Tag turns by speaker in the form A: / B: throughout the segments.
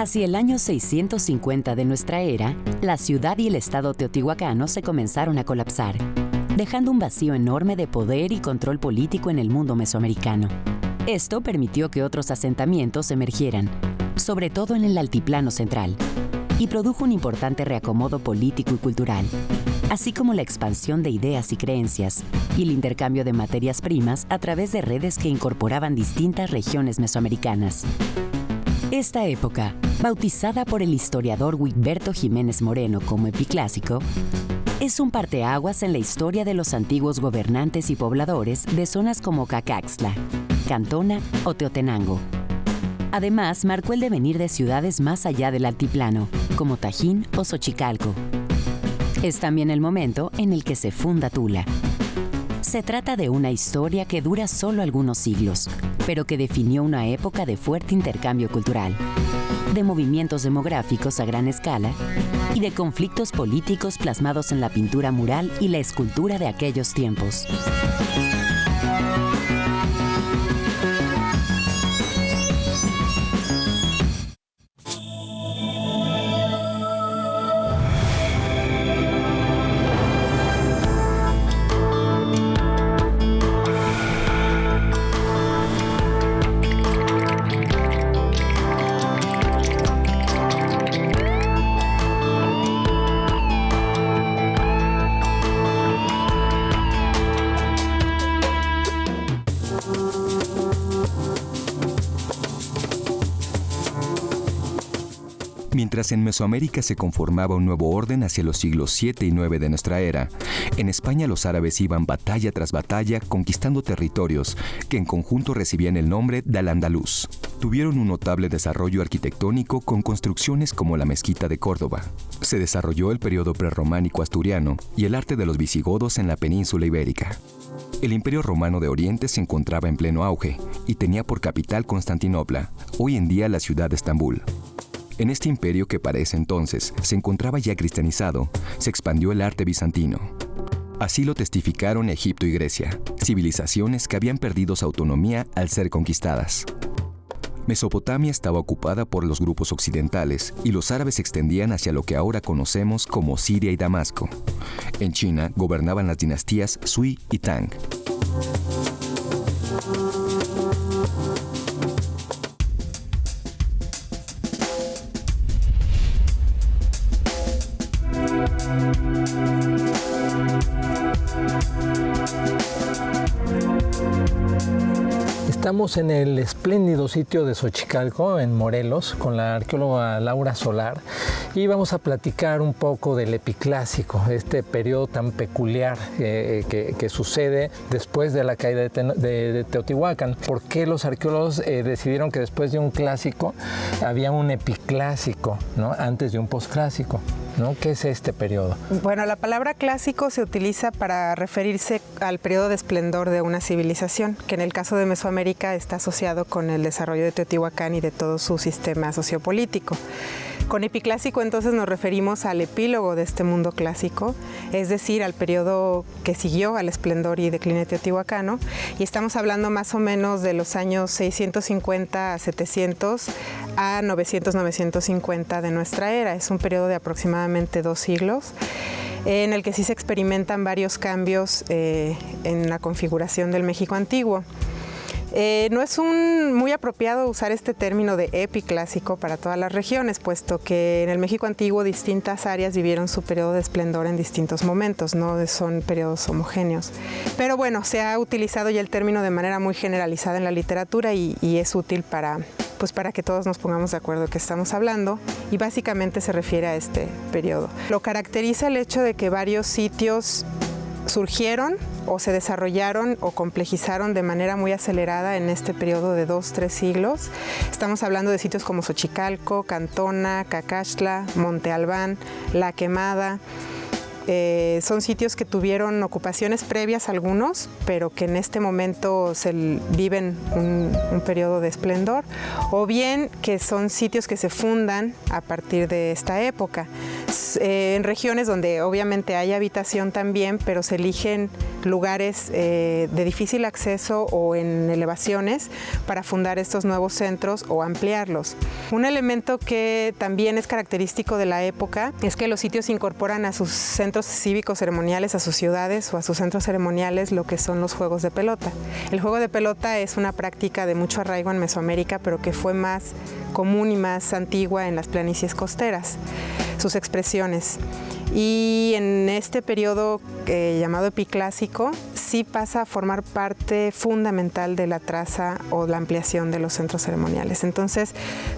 A: Hacia el año 650 de nuestra era, la ciudad y el estado teotihuacano se comenzaron a colapsar, dejando un vacío enorme de poder y control político en el mundo mesoamericano. Esto permitió que otros asentamientos emergieran, sobre todo en el altiplano central, y produjo un importante reacomodo político y cultural, así como la expansión de ideas y creencias, y el intercambio de materias primas a través de redes que incorporaban distintas regiones mesoamericanas. Esta época, bautizada por el historiador Wigberto Jiménez Moreno como Epiclásico, es un parteaguas en la historia de los antiguos gobernantes y pobladores de zonas como Cacaxtla, Cantona o Teotenango. Además, marcó el devenir de ciudades más allá del altiplano, como Tajín o Xochicalco. Es también el momento en el que se funda Tula. Se trata de una historia que dura solo algunos siglos, pero que definió una época de fuerte intercambio cultural, de movimientos demográficos a gran escala y de conflictos políticos plasmados en la pintura mural y la escultura de aquellos tiempos.
B: Mientras en Mesoamérica se conformaba un nuevo orden hacia los siglos 7 y 9 de nuestra era, en España los árabes iban batalla tras batalla conquistando territorios que en conjunto recibían el nombre de Al-Andalus. Tuvieron un notable desarrollo arquitectónico con construcciones como la Mezquita de Córdoba. Se desarrolló el periodo prerrománico asturiano y el arte de los visigodos en la península ibérica. El Imperio Romano de Oriente se encontraba en pleno auge y tenía por capital Constantinopla, hoy en día la ciudad de Estambul. En este imperio, que para ese entonces se encontraba ya cristianizado, se expandió el arte bizantino. Así lo testificaron Egipto y Grecia, civilizaciones que habían perdido su autonomía al ser conquistadas. Mesopotamia estaba ocupada por los grupos occidentales y los árabes se extendían hacia lo que ahora conocemos como Siria y Damasco. En China gobernaban las dinastías Sui y Tang.
C: Estamos en el espléndido sitio de Xochicalco, en Morelos, con la arqueóloga Laura Solar, y vamos a platicar un poco del Epiclásico, este periodo tan peculiar que sucede después de la caída de Teotihuacán. ¿Por qué los arqueólogos decidieron que después de un clásico había un epiclásico, ¿no? Antes de un posclásico, ¿no? ¿Qué es este periodo?
D: Bueno, la palabra clásico se utiliza para referirse al periodo de esplendor de una civilización, que en el caso de Mesoamérica está asociado con el desarrollo de Teotihuacán y de todo su sistema sociopolítico. Con epiclásico entonces nos referimos al epílogo de este mundo clásico, es decir, al periodo que siguió al esplendor y decline teotihuacano, y estamos hablando más o menos de los años 650 a 700 a 900-950 de nuestra era. Es un periodo de aproximadamente 2 siglos, en el que sí se experimentan varios cambios en la configuración del México antiguo. No es muy apropiado usar este término de epiclásico para todas las regiones, puesto que en el México antiguo distintas áreas vivieron su periodo de esplendor en distintos momentos, no son periodos homogéneos. Pero bueno, se ha utilizado ya el término de manera muy generalizada en la literatura y es útil para que todos nos pongamos de acuerdo de qué estamos hablando, y básicamente se refiere a este periodo. Lo caracteriza el hecho de que varios sitios surgieron o se desarrollaron o complejizaron de manera muy acelerada en este periodo de 2-3 siglos. Estamos hablando de sitios como Xochicalco, Cantona, Cacaxtla, Monte Albán, La Quemada. Son sitios que tuvieron ocupaciones previas algunos, pero que en este momento viven un periodo de esplendor, o bien que son sitios que se fundan a partir de esta época. en regiones donde obviamente hay habitación también, pero se eligen lugares de difícil acceso o en elevaciones para fundar estos nuevos centros o ampliarlos. Un elemento que también es característico de la época es que los sitios incorporan a sus centros cívicos ceremoniales, a sus ciudades o a sus centros ceremoniales lo que son los juegos de pelota. El juego de pelota es una práctica de mucho arraigo en Mesoamérica, pero que fue más común y más antigua en las planicies costeras, sus expresiones. Y en este periodo llamado epiclásico sí pasa a formar parte fundamental de la traza o la ampliación de los centros ceremoniales. Entonces,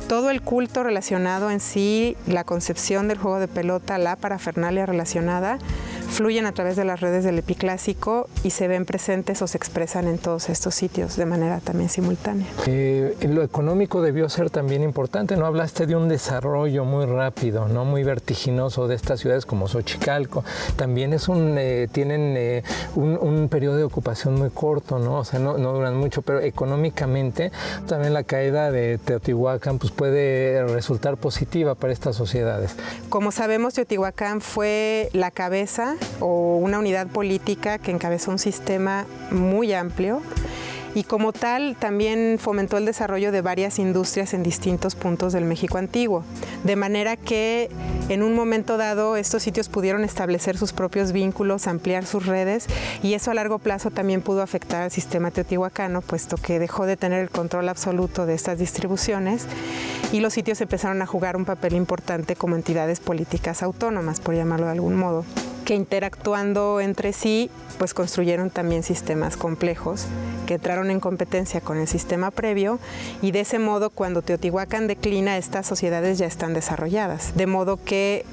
D: todo el culto relacionado en sí, la concepción del juego de pelota, la parafernalia relacionada, fluyen a través de las redes del epiclásico y se ven presentes o se expresan en todos estos sitios de manera también simultánea.
C: Lo económico debió ser también importante, ¿no? Hablaste de un desarrollo muy rápido, ¿no? Muy vertiginoso de estas ciudades como Xochicalco. También es tienen un periodo de ocupación muy corto, ¿no? O sea, no duran mucho, pero económicamente también la caída de Teotihuacán pues, puede resultar positiva para estas sociedades.
D: Como sabemos, Teotihuacán fue la cabeza o una unidad política que encabezó un sistema muy amplio y como tal también fomentó el desarrollo de varias industrias en distintos puntos del México antiguo, de manera que en un momento dado estos sitios pudieron establecer sus propios vínculos, ampliar sus redes y eso a largo plazo también pudo afectar al sistema teotihuacano, puesto que dejó de tener el control absoluto de estas distribuciones y los sitios empezaron a jugar un papel importante como entidades políticas autónomas, por llamarlo de algún modo, que interactuando entre sí, pues construyeron también sistemas complejos que entraron en competencia con el sistema previo y de ese modo cuando Teotihuacán declina, estas sociedades ya están desarrolladas. De modo que,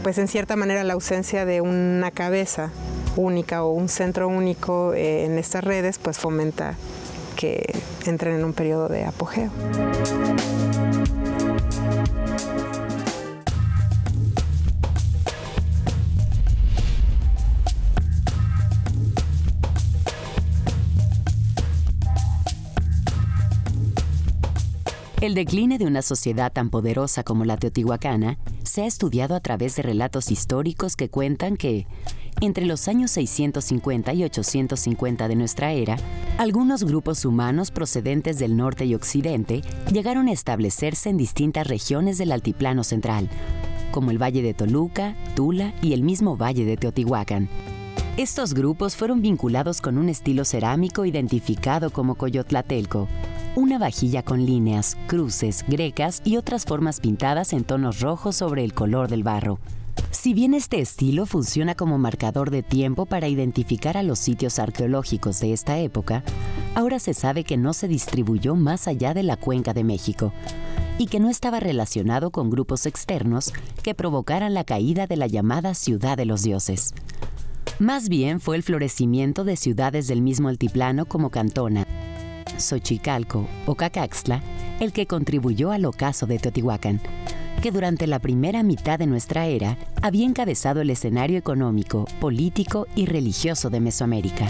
D: pues en cierta manera la ausencia de una cabeza única o un centro único en estas redes, pues fomenta que entren en un periodo de apogeo.
A: El decline de una sociedad tan poderosa como la teotihuacana se ha estudiado a través de relatos históricos que cuentan que, entre los años 650 y 850 de nuestra era, algunos grupos humanos procedentes del norte y occidente llegaron a establecerse en distintas regiones del altiplano central, como el Valle de Toluca, Tula y el mismo Valle de Teotihuacán. Estos grupos fueron vinculados con un estilo cerámico identificado como Coyotlatelco, una vajilla con líneas, cruces, grecas y otras formas pintadas en tonos rojos sobre el color del barro. Si bien este estilo funciona como marcador de tiempo para identificar a los sitios arqueológicos de esta época, ahora se sabe que no se distribuyó más allá de la Cuenca de México y que no estaba relacionado con grupos externos que provocaran la caída de la llamada Ciudad de los Dioses. Más bien fue el florecimiento de ciudades del mismo altiplano como Cantona, Xochicalco o Cacaxtla el que contribuyó al ocaso de Teotihuacán, que durante la primera mitad de nuestra era había encabezado el escenario económico, político y religioso de Mesoamérica.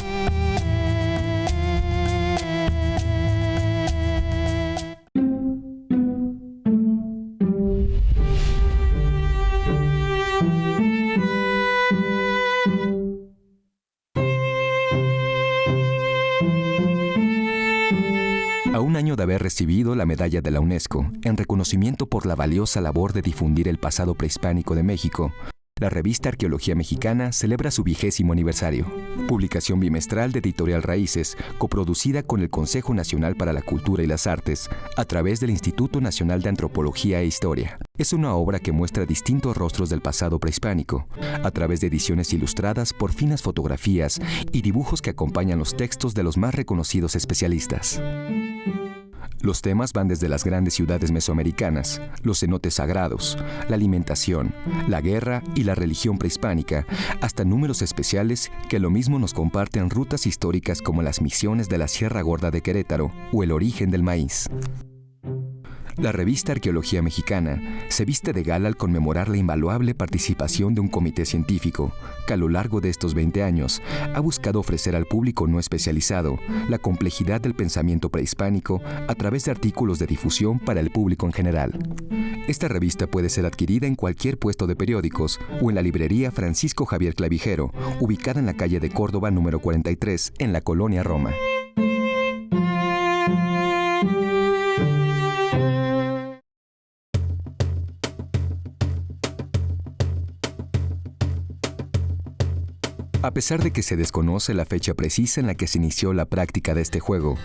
B: De haber recibido la medalla de la UNESCO en reconocimiento por la valiosa labor de difundir el pasado prehispánico de México, la revista Arqueología Mexicana celebra su 20º aniversario. Publicación bimestral de Editorial Raíces, coproducida con el Consejo Nacional para la Cultura y las Artes, a través del Instituto Nacional de Antropología e Historia. Es una obra que muestra distintos rostros del pasado prehispánico, a través de ediciones ilustradas por finas fotografías y dibujos que acompañan los textos de los más reconocidos especialistas. Los temas van desde las grandes ciudades mesoamericanas, los cenotes sagrados, la alimentación, la guerra y la religión prehispánica, hasta números especiales que lo mismo nos comparten rutas históricas como las misiones de la Sierra Gorda de Querétaro o el origen del maíz. La revista Arqueología Mexicana se viste de gala al conmemorar la invaluable participación de un comité científico que a lo largo de estos 20 años ha buscado ofrecer al público no especializado la complejidad del pensamiento prehispánico a través de artículos de difusión para el público en general. Esta revista puede ser adquirida en cualquier puesto de periódicos o en la librería Francisco Javier Clavijero, ubicada en la calle de Córdoba número 43, en la colonia Roma. A pesar de que se desconoce la fecha precisa en la que se inició la práctica de este juego,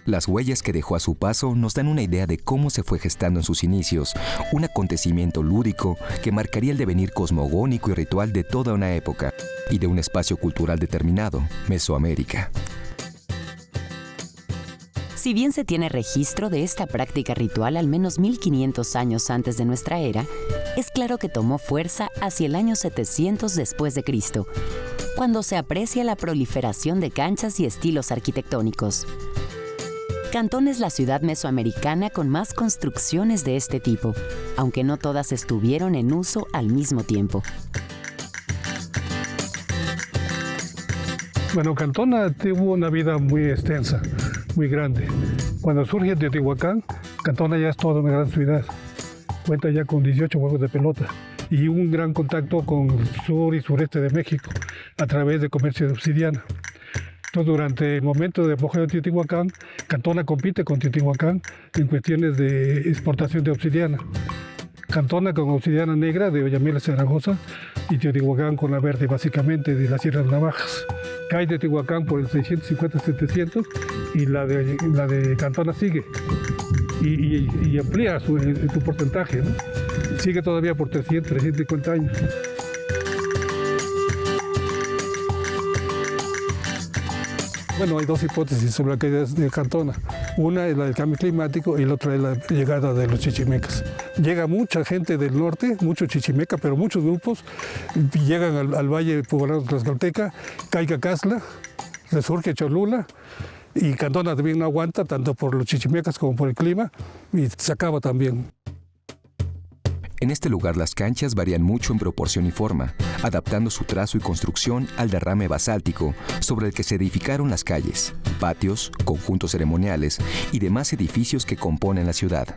B: las huellas que dejó a su paso nos dan una idea de cómo se fue gestando en sus inicios un acontecimiento lúdico que marcaría el devenir cosmogónico y ritual de toda una época y de un espacio cultural determinado, Mesoamérica.
A: Si bien se tiene registro de esta práctica ritual al menos 1500 años antes de nuestra era, es claro que tomó fuerza hacia el año 700 después de Cristo, cuando se aprecia la proliferación de canchas y estilos arquitectónicos. Cantón es la ciudad mesoamericana con más construcciones de este tipo, aunque no todas estuvieron en uso al mismo tiempo.
E: Bueno, Cantón tuvo una vida muy extensa, muy grande. Cuando surge Teotihuacán, Cantón ya es toda una gran ciudad. Cuenta ya con 18 juegos de pelota y un gran contacto con el sur y sureste de México a través de comercio de obsidiana. Entonces, durante el momento de apogeo de Teotihuacán, Cantona compite con Teotihuacán en cuestiones de exportación de obsidiana. Cantona con obsidiana negra de Oyamel Zaragoza y Teotihuacán con la verde, básicamente de las Sierras Navajas. Cae Teotihuacán por el 650-700 y la de Cantona sigue y amplía su porcentaje, ¿no? Sigue todavía por 350 años. Bueno, hay dos hipótesis sobre la caída de Cantona. Una es la del cambio climático y la otra es la llegada de los chichimecas. Llega mucha gente del norte, mucho chichimeca, pero muchos grupos llegan al valle poblado de Tlaxcalteca, cae Cacazla, resurge Cholula y Cantona también no aguanta tanto por los chichimecas como por el clima y se acaba también.
B: En este lugar las canchas varían mucho en proporción y forma, adaptando su trazo y construcción al derrame basáltico sobre el que se edificaron las calles, patios, conjuntos ceremoniales y demás edificios que componen la ciudad.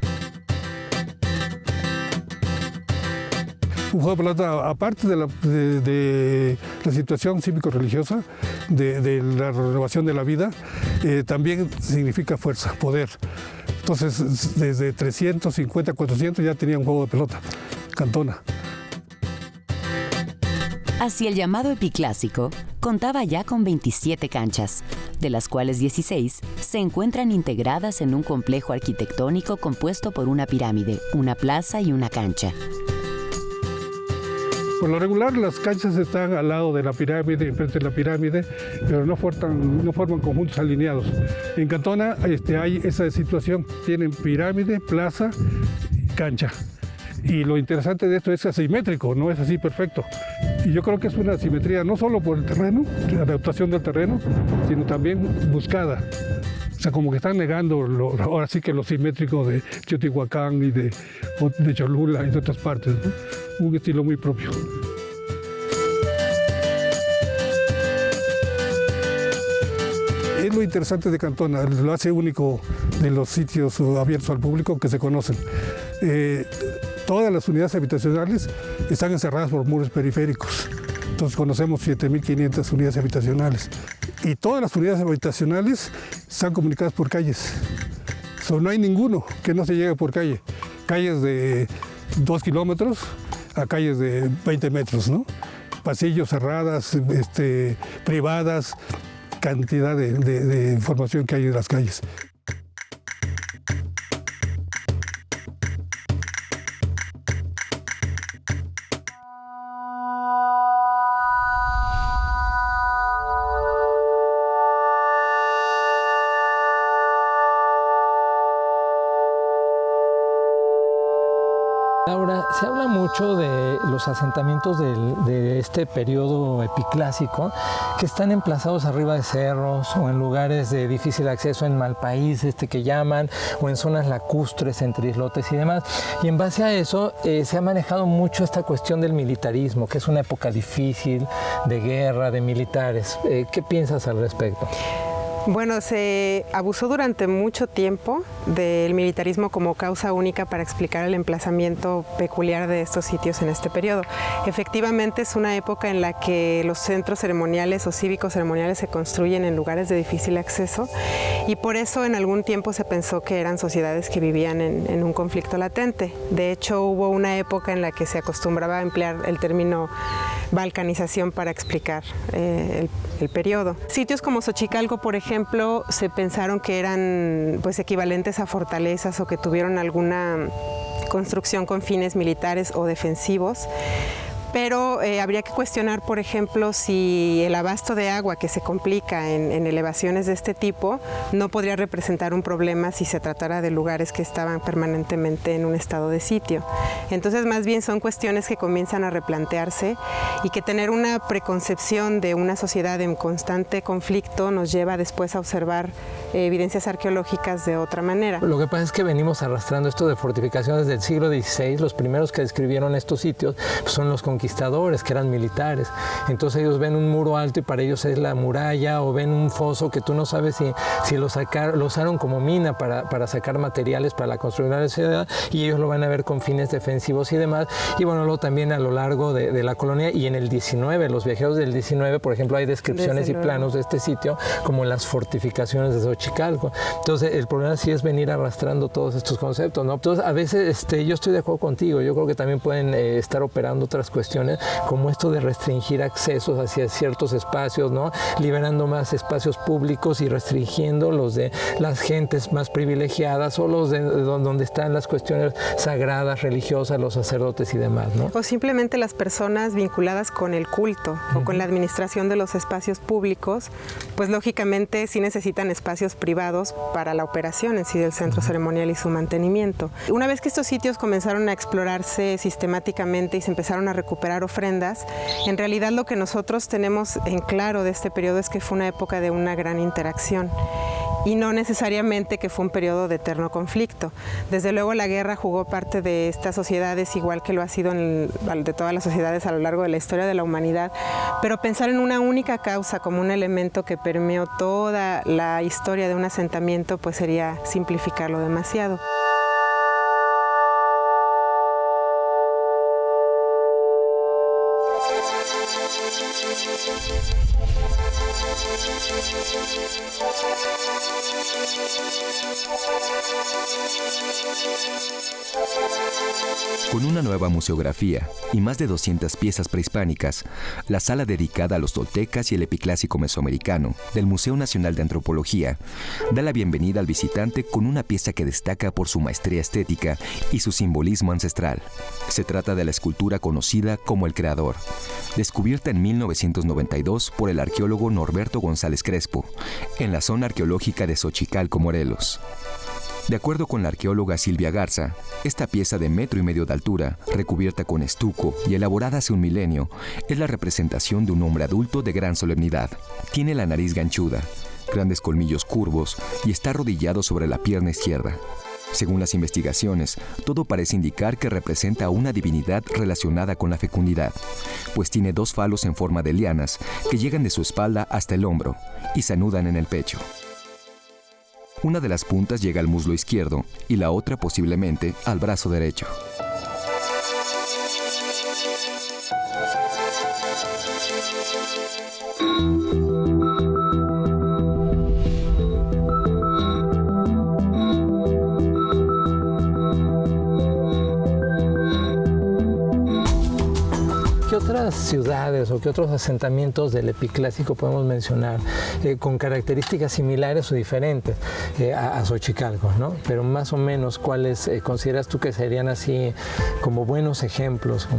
E: Un juego de pelota, aparte de la situación cívico-religiosa, de la renovación de la vida, también significa fuerza, poder. Entonces, desde 350, 400 ya tenía un juego de pelota, Cantona.
A: Hacia el llamado epiclásico, contaba ya con 27 canchas, de las cuales 16 se encuentran integradas en un complejo arquitectónico compuesto por una pirámide, una plaza y una cancha.
E: Por lo regular, las canchas están al lado de la pirámide, enfrente de la pirámide, pero no forman conjuntos alineados. En Cantona hay esa situación, tienen pirámide, plaza, cancha. Y lo interesante de esto es asimétrico, no es así perfecto. Y yo creo que es una asimetría no solo por el terreno, la adaptación del terreno, sino también buscada. O sea, como que están negando ahora sí que lo simétrico de Teotihuacán y de Cholula y de otras partes, ¿no? Un estilo muy propio. Es lo interesante de Cantona, lo hace único de los sitios abiertos al público que se conocen. Todas las unidades habitacionales están encerradas por muros periféricos. Entonces conocemos 7.500 unidades habitacionales. Y todas las unidades habitacionales están comunicadas por calles. No hay ninguno que no se llegue por calle. Calles de 2 kilómetros a calles de 20 metros, ¿no? Pasillos cerradas, privadas, cantidad de información que hay en las calles.
C: Laura, se habla mucho de los asentamientos de este periodo epiclásico que están emplazados arriba de cerros o en lugares de difícil acceso en Malpaís, que llaman, o en zonas lacustres entre islotes y demás. Y en base a eso se ha manejado mucho esta cuestión del militarismo, que es una época difícil, de guerra, de militares. ¿Qué piensas al respecto?
D: Bueno, se abusó durante mucho tiempo del militarismo como causa única para explicar el emplazamiento peculiar de estos sitios en este periodo. Efectivamente, es una época en la que los centros ceremoniales o cívicos ceremoniales se construyen en lugares de difícil acceso y por eso en algún tiempo se pensó que eran sociedades que vivían en un conflicto latente. De hecho, hubo una época en la que se acostumbraba a emplear el término balcanización para explicar el periodo. Sitios como Xochicalco, por ejemplo, se pensaron que eran pues equivalentes a fortalezas o que tuvieron alguna construcción con fines militares o defensivos. Pero habría que cuestionar, por ejemplo, si el abasto de agua que se complica en elevaciones de este tipo no podría representar un problema si se tratara de lugares que estaban permanentemente en un estado de sitio. Entonces, más bien son cuestiones que comienzan a replantearse y que tener una preconcepción de una sociedad en constante conflicto nos lleva después a observar evidencias arqueológicas de otra manera.
C: Lo que pasa es que venimos arrastrando esto de fortificaciones del siglo XVI. Los primeros que describieron estos sitios son los conquistadores, que eran militares. Entonces ellos ven un muro alto y para ellos es la muralla, o ven un foso que tú no sabes si lo usaron como mina para sacar materiales para la construcción de la ciudad, y ellos lo van a ver con fines defensivos y demás. Y bueno, luego también a lo largo de la colonia y en el 19, los viajeros del 19, por ejemplo, hay descripciones y planos de este sitio como las fortificaciones de Xochicalco. Entonces el problema sí es venir arrastrando todos estos conceptos, ¿no? Entonces a veces yo estoy de acuerdo contigo, yo creo que también pueden estar operando otras cuestiones como esto de restringir accesos hacia ciertos espacios, ¿no? Liberando más espacios públicos y restringiendo los de las gentes más privilegiadas o los de donde están las cuestiones sagradas, religiosas, los sacerdotes y demás, ¿no?
D: O simplemente las personas vinculadas con el culto o con la administración de los espacios públicos, pues lógicamente sí necesitan espacios privados para la operación en sí del centro ceremonial y su mantenimiento. Una vez que estos sitios comenzaron a explorarse sistemáticamente y se empezaron a recuperar ofrendas, en realidad lo que nosotros tenemos en claro de este periodo es que fue una época de una gran interacción y no necesariamente que fue un periodo de eterno conflicto. Desde luego la guerra jugó parte de estas sociedades, igual que lo ha sido de todas las sociedades a lo largo de la historia de la humanidad, pero pensar en una única causa como un elemento que permeó toda la historia de un asentamiento pues sería simplificarlo demasiado.
B: Con una nueva museografía y más de 200 piezas prehispánicas, la sala dedicada a los toltecas y el epiclásico mesoamericano del Museo Nacional de Antropología da la bienvenida al visitante con una pieza que destaca por su maestría estética y su simbolismo ancestral. Se trata de la escultura conocida como El Creador, descubierta en 1992 por el arqueólogo Norberto González Crespo, en la zona arqueológica de Xochicalco, Morelos. De acuerdo con la arqueóloga Silvia Garza, esta pieza de 1,5 metros de altura, recubierta con estuco y elaborada hace un milenio, es la representación de un hombre adulto de gran solemnidad. Tiene la nariz ganchuda, grandes colmillos curvos y está arrodillado sobre la pierna izquierda. Según las investigaciones, todo parece indicar que representa a una divinidad relacionada con la fecundidad, pues tiene 2 falos en forma de lianas que llegan de su espalda hasta el hombro y se anudan en el pecho. Una de las puntas llega al muslo izquierdo y la otra posiblemente al brazo derecho.
C: ¿Qué otras ciudades o qué otros asentamientos del epiclásico podemos mencionar con características similares o diferentes a Xochicalco, ¿no? Pero más o menos, ¿cuáles consideras tú que serían así como buenos ejemplos?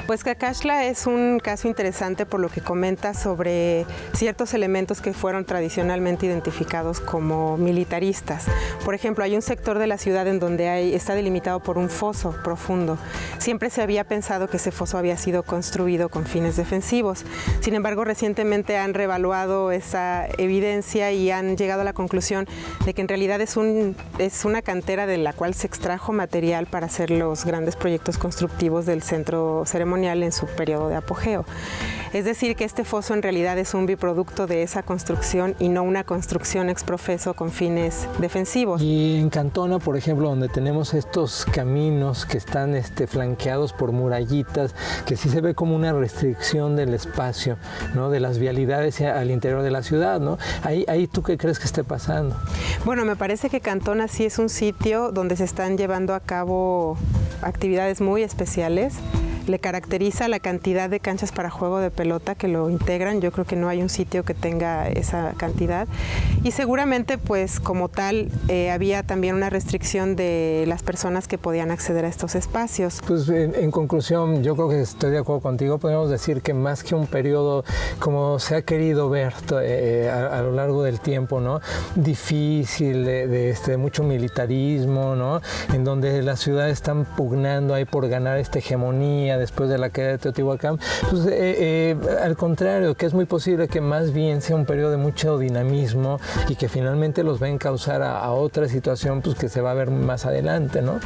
D: Pues Cacaxtla es un caso interesante por lo que comenta sobre ciertos elementos que fueron tradicionalmente identificados como militaristas. Por ejemplo, hay un sector de la ciudad en donde está delimitado por un foso profundo. Siempre se había pensado que ese foso había sido construido construido con fines defensivos. Sin embargo, recientemente han reevaluado esa evidencia y han llegado a la conclusión de que en realidad es una cantera de la cual se extrajo material para hacer los grandes proyectos constructivos del centro ceremonial en su periodo de apogeo. Es decir, que este foso en realidad es un biproducto de esa construcción y no una construcción ex profeso con fines defensivos.
C: Y en Cantona, por ejemplo, donde tenemos estos caminos que están flanqueados por murallitas, que sí se ve como una restricción del espacio, ¿no? De las vialidades al interior de la ciudad, ¿no? Ahí ¿tú qué crees que esté pasando?
D: Bueno, me parece que Cantona sí es un sitio donde se están llevando a cabo actividades muy especiales. Le caracteriza la cantidad de canchas para juego de pelota que lo integran. Yo creo que no hay un sitio que tenga esa cantidad. Y seguramente, pues como tal, había también una restricción de las personas que podían acceder a estos espacios.
C: Pues en conclusión, yo creo que estoy de acuerdo contigo. Podemos decir que más que un periodo, como se ha querido ver a lo largo del tiempo, ¿no? Difícil, de mucho militarismo, ¿no? En donde las ciudades están pugnando ahí por ganar esta hegemonía después de la caída de Teotihuacán, pues, al contrario, que es muy posible que más bien sea un periodo de mucho dinamismo y que finalmente los va a encauzar a otra situación, pues, que se va a ver más adelante, ¿no?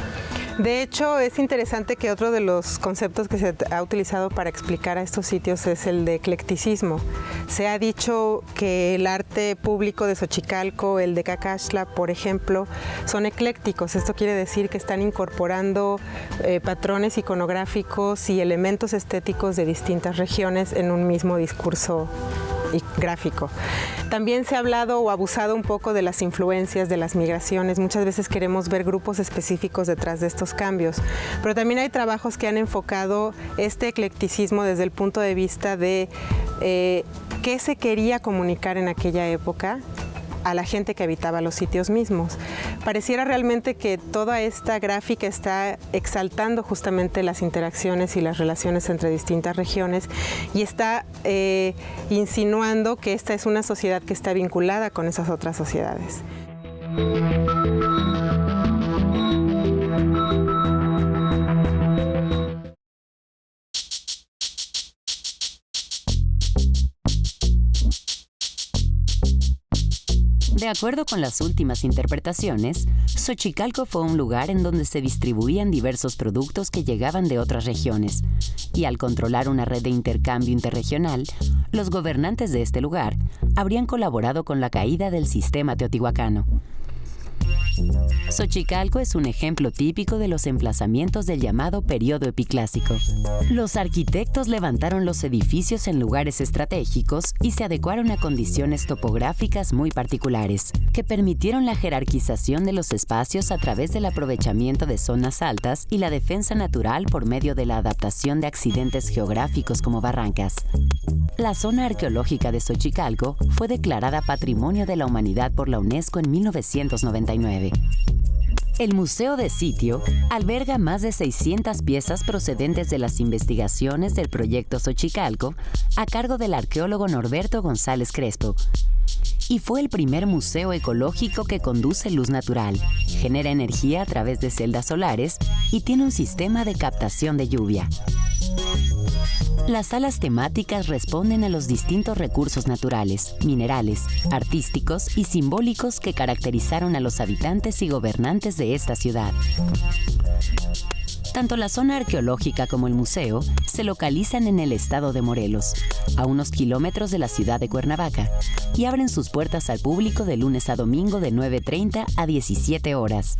D: De hecho, es interesante que otro de los conceptos que se ha utilizado para explicar a estos sitios es el de eclecticismo. Se ha dicho que el arte público de Xochicalco, el de Cacaxtla, por ejemplo, son eclécticos. Esto quiere decir que están incorporando patrones iconográficos y elementos estéticos de distintas regiones en un mismo discurso y gráfico. También se ha hablado o abusado un poco de las influencias, de las migraciones. Muchas veces queremos ver grupos específicos detrás de estos cambios, pero también hay trabajos que han enfocado este eclecticismo desde el punto de vista de qué se quería comunicar en aquella época a la gente que habitaba los sitios mismos. Pareciera realmente que toda esta gráfica está exaltando justamente las interacciones y las relaciones entre distintas regiones y está insinuando que esta es una sociedad que está vinculada con esas otras sociedades.
A: De acuerdo con las últimas interpretaciones, Xochicalco fue un lugar en donde se distribuían diversos productos que llegaban de otras regiones, y al controlar una red de intercambio interregional, los gobernantes de este lugar habrían colaborado con la caída del sistema teotihuacano. Xochicalco es un ejemplo típico de los emplazamientos del llamado periodo epiclásico. Los arquitectos levantaron los edificios en lugares estratégicos y se adecuaron a condiciones topográficas muy particulares, que permitieron la jerarquización de los espacios a través del aprovechamiento de zonas altas y la defensa natural por medio de la adaptación de accidentes geográficos como barrancas. La zona arqueológica de Xochicalco fue declarada Patrimonio de la Humanidad por la UNESCO en 1999. El Museo de Sitio alberga más de 600 piezas procedentes de las investigaciones del proyecto Xochicalco a cargo del arqueólogo Norberto González Crespo. Y fue el primer museo ecológico que conduce luz natural, genera energía a través de celdas solares y tiene un sistema de captación de lluvia. Las salas temáticas responden a los distintos recursos naturales, minerales, artísticos y simbólicos que caracterizaron a los habitantes y gobernantes de esta ciudad. Tanto la zona arqueológica como el museo se localizan en el estado de Morelos, a unos kilómetros de la ciudad de Cuernavaca, y abren sus puertas al público de lunes a domingo de 9:30 a 17 horas.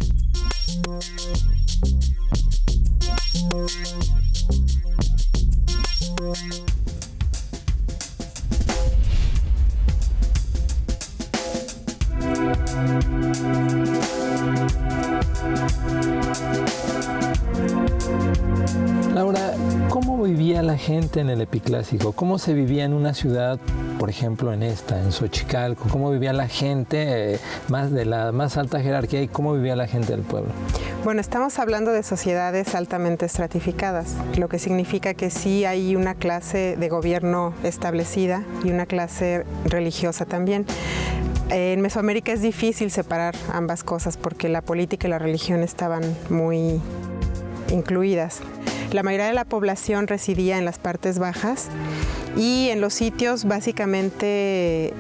C: Laura, ¿cómo vivía la gente en el Epiclásico? ¿Cómo se vivía en una ciudad, por ejemplo, en Xochicalco? ¿Cómo vivía la gente más de la más alta jerarquía y cómo vivía la gente del pueblo?
D: Bueno, estamos hablando de sociedades altamente estratificadas, lo que significa que sí hay una clase de gobierno establecida y una clase religiosa también. En Mesoamérica es difícil separar ambas cosas porque la política y la religión estaban muy incluidas. La mayoría de la población residía en las partes bajas y en los sitios básicamente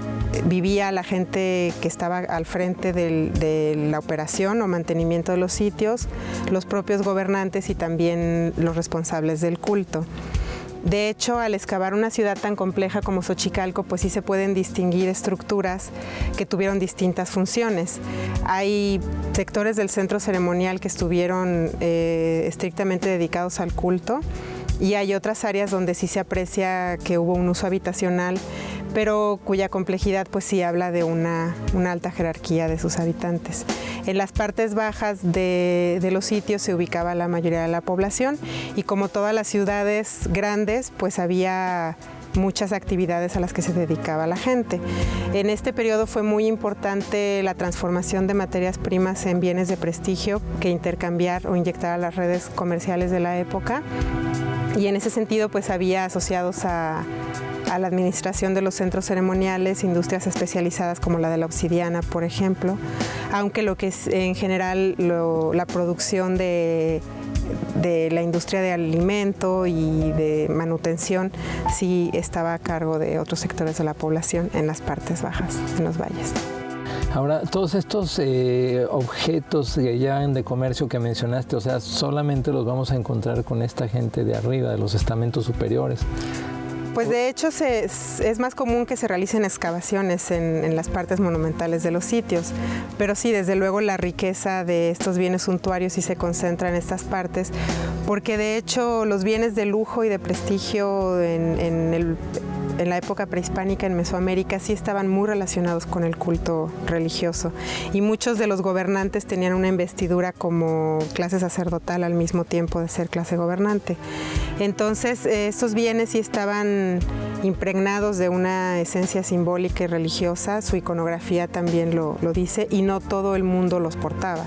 D: vivía la gente que estaba al frente de la operación o mantenimiento de los sitios, los propios gobernantes y también los responsables del culto. De hecho, al excavar una ciudad tan compleja como Xochicalco, pues sí se pueden distinguir estructuras que tuvieron distintas funciones. Hay sectores del centro ceremonial que estuvieron estrictamente dedicados al culto y hay otras áreas donde sí se aprecia que hubo un uso habitacional, pero cuya complejidad pues sí habla de una alta jerarquía de sus habitantes. En las partes bajas de los sitios se ubicaba la mayoría de la población y como todas las ciudades grandes, pues había muchas actividades a las que se dedicaba la gente. En este periodo fue muy importante la transformación de materias primas en bienes de prestigio que intercambiar o inyectar a las redes comerciales de la época. Y en ese sentido, pues había asociados a la administración de los centros ceremoniales, industrias especializadas como la de la obsidiana, por ejemplo, aunque lo que es en general la producción de la industria de alimento y de manutención sí estaba a cargo de otros sectores de la población en las partes bajas, en los valles.
C: Ahora, todos estos objetos ya de comercio que mencionaste, o sea, solamente los vamos a encontrar con esta gente de arriba, de los estamentos superiores.
D: Pues de hecho es más común que se realicen excavaciones en las partes monumentales de los sitios, pero sí, desde luego la riqueza de estos bienes suntuarios sí se concentra en estas partes, porque de hecho los bienes de lujo y de prestigio en la época prehispánica en Mesoamérica sí estaban muy relacionados con el culto religioso y muchos de los gobernantes tenían una investidura como clase sacerdotal al mismo tiempo de ser clase gobernante. Entonces estos bienes sí estaban impregnados de una esencia simbólica y religiosa, su iconografía también lo dice y no todo el mundo los portaba.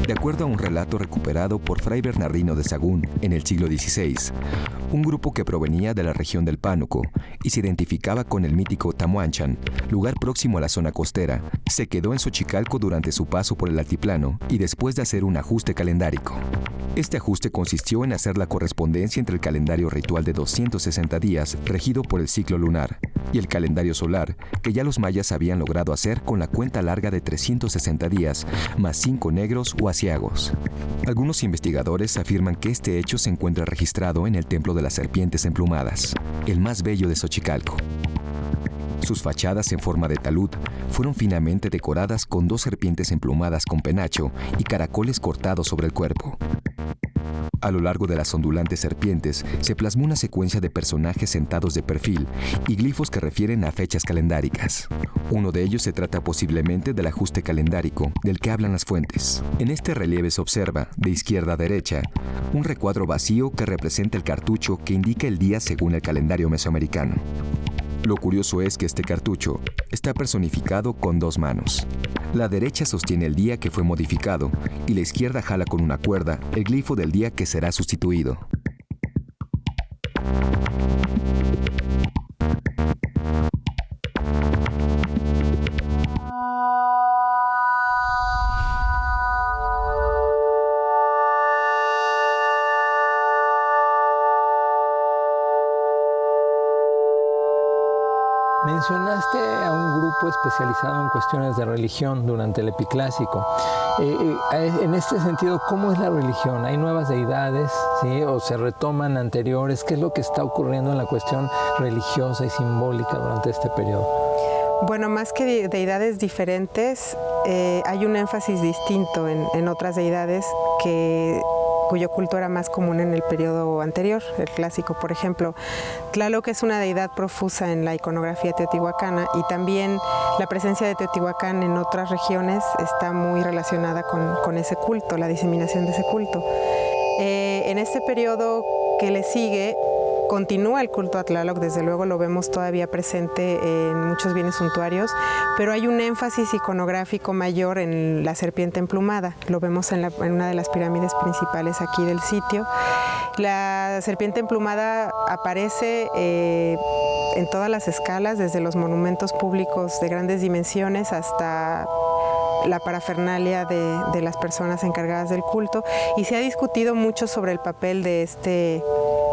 B: De acuerdo a un relato recuperado por Fray Bernardino de Sahagún en el siglo XVI, un grupo que provenía de la región del Pánuco y se identificaba con el mítico Tamuanchan, lugar próximo a la zona costera, se quedó en Xochicalco durante su paso por el altiplano y después de hacer un ajuste calendárico. Este ajuste consistió en hacer la correspondencia entre el calendario ritual de 260 días, regido por el ciclo lunar, y el calendario solar, que ya los mayas habían logrado hacer con la cuenta larga de 360 días, más 5 negros o asiagos. Algunos investigadores afirman que este hecho se encuentra registrado en el Templo de las Serpientes Emplumadas, el más bello de Xochicalco. Sus fachadas en forma de talud fueron finamente decoradas con 2 serpientes emplumadas con penacho y caracoles cortados sobre el cuerpo. A lo largo de las ondulantes serpientes se plasmó una secuencia de personajes sentados de perfil y glifos que refieren a fechas calendáricas. Uno de ellos se trata posiblemente del ajuste calendárico del que hablan las fuentes. En este relieve se observa, de izquierda a derecha, un recuadro vacío que representa el cartucho que indica el día según el calendario mesoamericano. Lo curioso es que este cartucho está personificado con 2 manos. La derecha sostiene el día que fue modificado y la izquierda jala con una cuerda el glifo del día que será sustituido.
C: Mencionaste a un grupo especializado en cuestiones de religión durante el Epiclásico. En este sentido, ¿cómo es la religión? ¿Hay nuevas deidades, ¿sí? ¿O se retoman anteriores? ¿Qué es lo que está ocurriendo en la cuestión religiosa y simbólica durante este periodo?
D: Bueno, más que deidades diferentes, hay un énfasis distinto en otras deidades cuyo culto era más común en el periodo anterior, el clásico. Por ejemplo, Tlaloc es una deidad profusa en la iconografía teotihuacana y también la presencia de Teotihuacán en otras regiones está muy relacionada con ese culto, la diseminación de ese culto. En este periodo que le sigue, continúa el culto a Tlaloc, desde luego lo vemos todavía presente en muchos bienes suntuarios, pero hay un énfasis iconográfico mayor en la serpiente emplumada. Lo vemos en una de las pirámides principales aquí del sitio. La serpiente emplumada aparece en todas las escalas, desde los monumentos públicos de grandes dimensiones hasta la parafernalia de las personas encargadas del culto, y se ha discutido mucho sobre el papel de este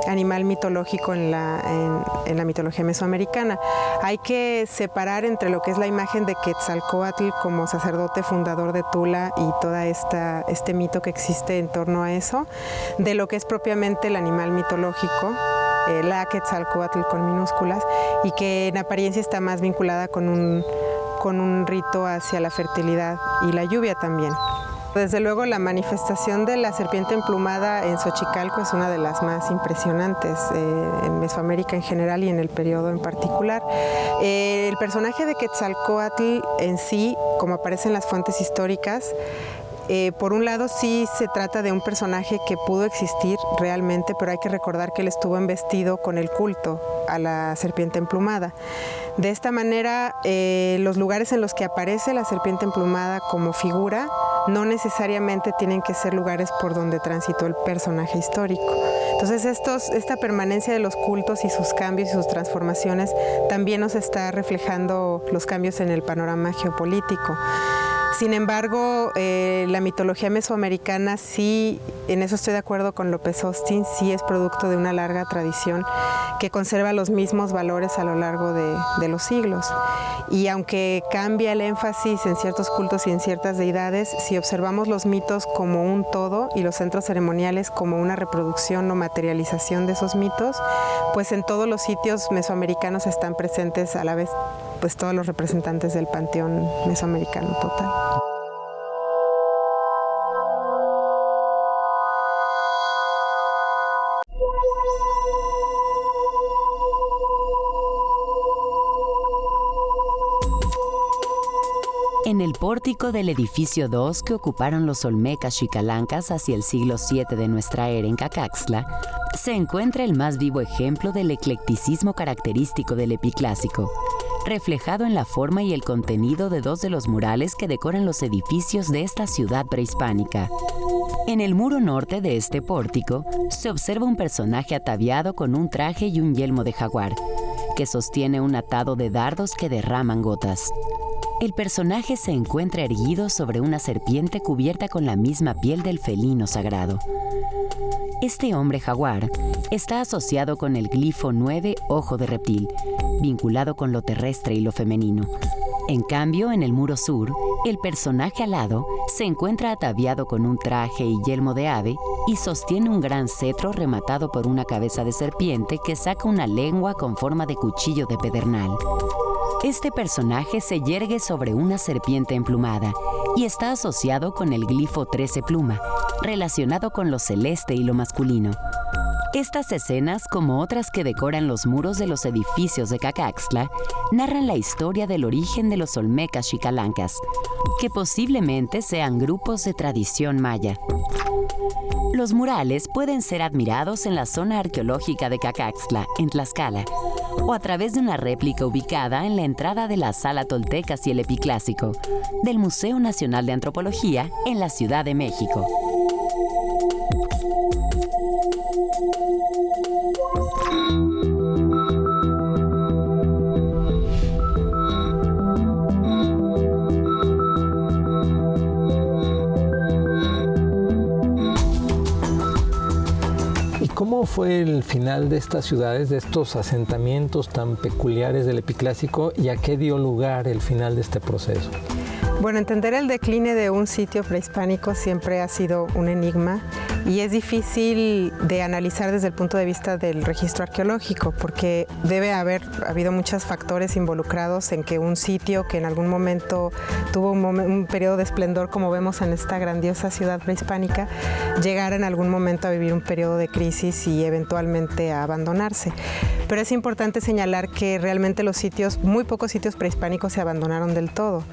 D: animal mitológico en la mitología mesoamericana. Hay que separar entre lo que es la imagen de Quetzalcóatl como sacerdote fundador de Tula y toda este mito que existe en torno a eso, de lo que es propiamente el animal mitológico, la Quetzalcóatl con minúsculas, y que en apariencia está más vinculada con un rito hacia la fertilidad y la lluvia también. Desde luego la manifestación de la serpiente emplumada en Xochicalco es una de las más impresionantes en Mesoamérica en general y en el periodo en particular. El personaje de Quetzalcóatl en sí, como aparece en las fuentes históricas, por un lado sí se trata de un personaje que pudo existir realmente, pero hay que recordar que él estuvo embestido con el culto a la serpiente emplumada. De esta manera, los lugares en los que aparece la serpiente emplumada como figura no necesariamente tienen que ser lugares por donde transitó el personaje histórico. Entonces esta permanencia de los cultos y sus cambios y sus transformaciones también nos está reflejando los cambios en el panorama geopolítico. Sin embargo, la mitología mesoamericana sí, en eso estoy de acuerdo con López Austin, sí es producto de una larga tradición que conserva los mismos valores a lo largo de los siglos. Y aunque cambia el énfasis en ciertos cultos y en ciertas deidades, si observamos los mitos como un todo y los centros ceremoniales como una reproducción o materialización de esos mitos, pues en todos los sitios mesoamericanos están presentes a la vez pues todos los representantes del panteón mesoamericano total.
A: En el pórtico del edificio 2 que ocuparon los olmecas xicalancas hacia el siglo VII de nuestra era en Cacaxtla, se encuentra el más vivo ejemplo del eclecticismo característico del epiclásico, reflejado en la forma y el contenido de dos de los murales que decoran los edificios de esta ciudad prehispánica. En el muro norte de este pórtico se observa un personaje ataviado con un traje y un yelmo de jaguar, que sostiene un atado de dardos que derraman gotas. El personaje se encuentra erguido sobre una serpiente cubierta con la misma piel del felino sagrado. Este hombre jaguar está asociado con el glifo 9 ojo de reptil, vinculado con lo terrestre y lo femenino. En cambio, en el muro sur, el personaje alado se encuentra ataviado con un traje y yelmo de ave y sostiene un gran cetro rematado por una cabeza de serpiente que saca una lengua con forma de cuchillo de pedernal. Este personaje se yergue sobre una serpiente emplumada y está asociado con el glifo 13 pluma, relacionado con lo celeste y lo masculino. Estas escenas, como otras que decoran los muros de los edificios de Cacaxtla, narran la historia del origen de los olmecas xicalancas, que posiblemente sean grupos de tradición maya. Los murales pueden ser admirados en la zona arqueológica de Cacaxtla, en Tlaxcala, o a través de una réplica ubicada en la entrada de la Sala Toltecas y el Epiclásico, del Museo Nacional de Antropología en la Ciudad de México.
C: ¿Cómo fue el final de estas ciudades, de estos asentamientos tan peculiares del Epiclásico, y a qué dio lugar el final de este proceso?
D: Bueno, entender el decline de un sitio prehispánico siempre ha sido un enigma y es difícil de analizar desde el punto de vista del registro arqueológico, porque debe haber habido muchos factores involucrados en que un sitio que en algún momento tuvo un periodo de esplendor, como vemos en esta grandiosa ciudad prehispánica, llegara en algún momento a vivir un periodo de crisis y eventualmente a abandonarse. Pero es importante señalar que realmente los sitios, muy pocos sitios prehispánicos se abandonaron del todo.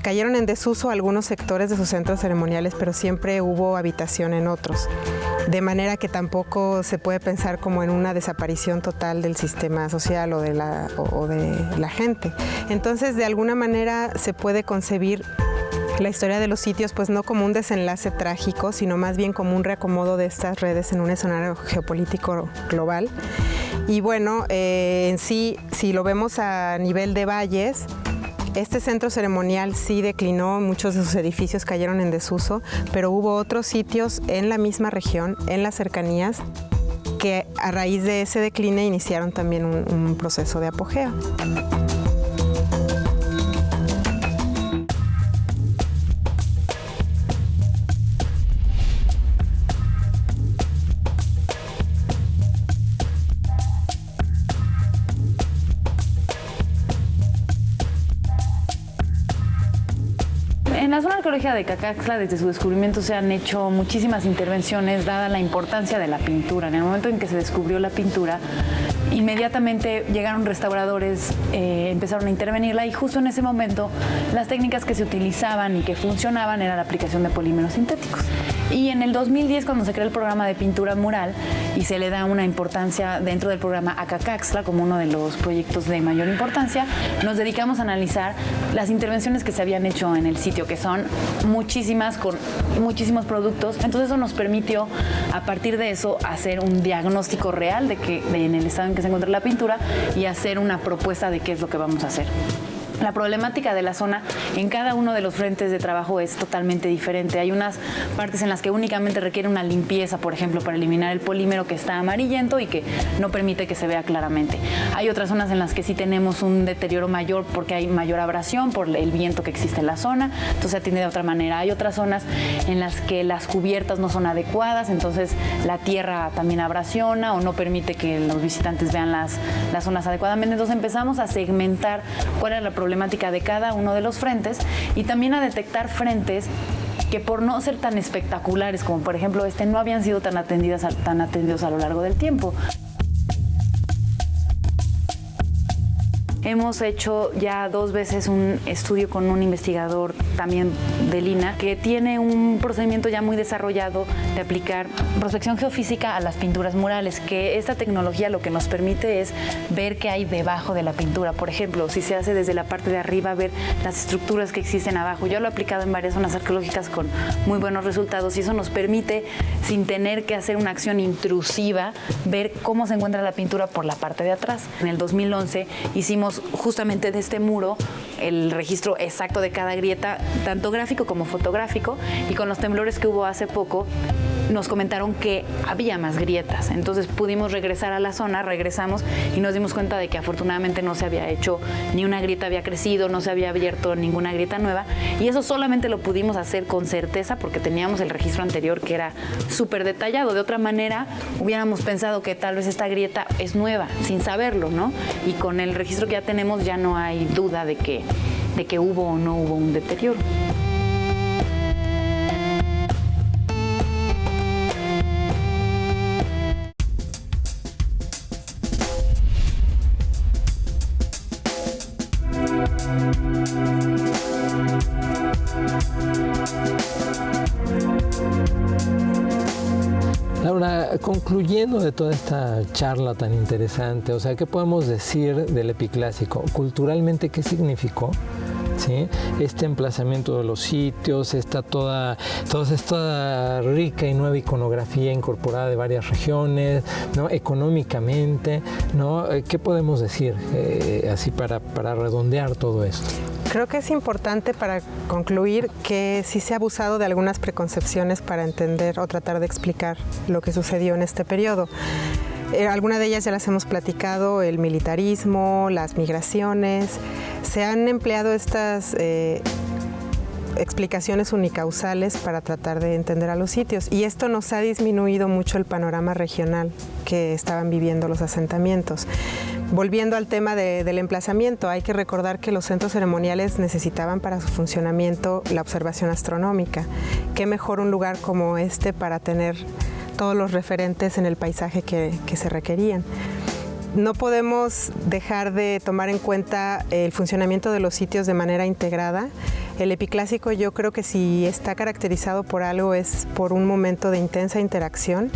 D: Cayeron en desuso algunos sectores de sus centros ceremoniales, pero siempre hubo habitación en otros. De manera que tampoco se puede pensar como en una desaparición total del sistema social o de la gente. Entonces, de alguna manera se puede concebir la historia de los sitios, pues no como un desenlace trágico, sino más bien como un reacomodo de estas redes en un escenario geopolítico global. Y bueno, en sí, si lo vemos a nivel de valles, este centro ceremonial sí declinó, muchos de sus edificios cayeron en desuso, pero hubo otros sitios en la misma región, en las cercanías, que a raíz de ese decline iniciaron también un proceso de apogeo.
F: En la zona arqueológica de Cacaxtla, desde su descubrimiento se han hecho muchísimas intervenciones dada la importancia de la pintura. En el momento en que se descubrió la pintura, inmediatamente llegaron restauradores, empezaron a intervenirla y justo en ese momento las técnicas que se utilizaban y que funcionaban era la aplicación de polímeros sintéticos. Y en el 2010, cuando se crea el programa de pintura mural y se le da una importancia dentro del programa a Cacaxtla como uno de los proyectos de mayor importancia, nos dedicamos a analizar las intervenciones que se habían hecho en el sitio, que son muchísimas, con muchísimos productos. Entonces eso nos permitió, a partir de eso, hacer un diagnóstico real de en el estado en que se encuentra la pintura y hacer una propuesta de qué es lo que vamos a hacer. La problemática de la zona en cada uno de los frentes de trabajo es totalmente diferente. Hay unas partes en las que únicamente requiere una limpieza, por ejemplo, para eliminar el polímero que está amarillento y que no permite que se vea claramente. Hay otras zonas en las que sí tenemos un deterioro mayor porque hay mayor abrasión por el viento que existe en la zona, entonces se atiende de otra manera. Hay otras zonas en las que las cubiertas no son adecuadas, entonces la tierra también abrasiona o no permite que los visitantes vean las zonas adecuadamente. Entonces empezamos a segmentar cuál era la problemática de cada uno de los frentes y también a detectar frentes que por no ser tan espectaculares como por ejemplo no habían sido tan atendidos a lo largo del tiempo. Hemos hecho ya 2 veces un estudio con un investigador también del INAH que tiene un procedimiento ya muy desarrollado de aplicar prospección geofísica a las pinturas murales, que esta tecnología lo que nos permite es ver qué hay debajo de la pintura. Por ejemplo, si se hace desde la parte de arriba, ver las estructuras que existen abajo. Yo lo he aplicado en varias zonas arqueológicas con muy buenos resultados y eso nos permite, sin tener que hacer una acción intrusiva, ver cómo se encuentra la pintura por la parte de atrás. En el 2011 hicimos justamente de este muro el registro exacto de cada grieta, tanto gráfico como fotográfico, y con los temblores que hubo hace poco nos comentaron que había más grietas, entonces pudimos regresar a la zona, regresamos y nos dimos cuenta de que afortunadamente no se había hecho ni una grieta había crecido, no se había abierto ninguna grieta nueva, y eso solamente lo pudimos hacer con certeza porque teníamos el registro anterior que era súper detallado. De otra manera hubiéramos pensado que tal vez esta grieta es nueva sin saberlo, ¿no? Y con el registro que ya tenemos ya no hay duda de que hubo o no hubo un deterioro.
C: Laura, concluyendo de toda esta charla tan interesante, o sea, ¿qué podemos decir del epiclásico? Culturalmente, ¿qué significó? ¿Sí? Este emplazamiento de los sitios, toda esta rica y nueva iconografía incorporada de varias regiones, ¿no? Económicamente, ¿no? ¿Qué podemos decir así para redondear todo esto?
D: Creo que es importante para concluir que sí se ha abusado de algunas preconcepciones para entender o tratar de explicar lo que sucedió en este periodo. Algunas de ellas ya las hemos platicado: el militarismo, las migraciones. Se han empleado estas explicaciones unicausales para tratar de entender a los sitios, y esto nos ha disminuido mucho el panorama regional que estaban viviendo los asentamientos. Volviendo al tema del emplazamiento, hay que recordar que los centros ceremoniales necesitaban para su funcionamiento la observación astronómica. ¿Qué mejor un lugar como este para tener todos los referentes en el paisaje que se requerían? No podemos dejar de tomar en cuenta el funcionamiento de los sitios de manera integrada. El epiclásico yo creo que si está caracterizado por algo es por un momento de intensa interacción,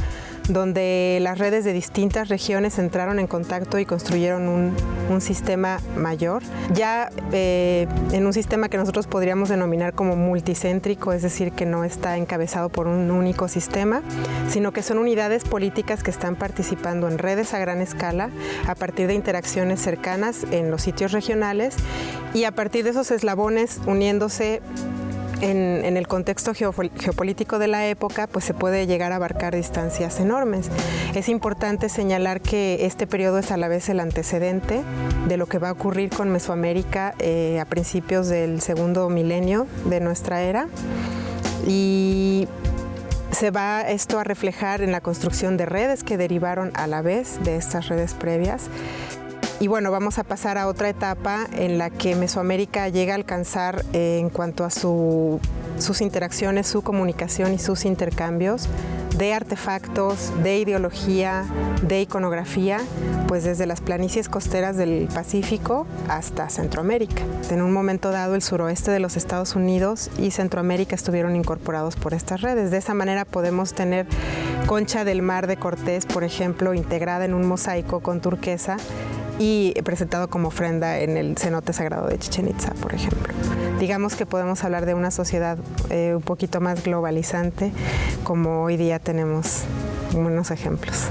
D: donde las redes de distintas regiones entraron en contacto y construyeron un sistema mayor, ya en un sistema que nosotros podríamos denominar como multicéntrico, es decir, que no está encabezado por un único sistema, sino que son unidades políticas que están participando en redes a gran escala a partir de interacciones cercanas en los sitios regionales y a partir de esos eslabones uniéndose en el contexto geopolítico de la época, pues se puede llegar a abarcar distancias enormes. Es importante señalar que este periodo es a la vez el antecedente de lo que va a ocurrir con Mesoamérica a principios del segundo milenio de nuestra era y se va esto a reflejar en la construcción de redes que derivaron a la vez de estas redes previas. Y bueno, vamos a pasar a otra etapa en la que Mesoamérica llega a alcanzar en cuanto a sus interacciones, su comunicación y sus intercambios de artefactos, de ideología, de iconografía, pues desde las planicies costeras del Pacífico hasta Centroamérica. En un momento dado, el suroeste de los Estados Unidos y Centroamérica estuvieron incorporados por estas redes. De esa manera podemos tener Concha del Mar de Cortés, por ejemplo, integrada en un mosaico con turquesa y presentado como ofrenda en el cenote sagrado de Chichén Itzá, por ejemplo. Digamos que podemos hablar de una sociedad un poquito más globalizante, como hoy día tenemos unos ejemplos.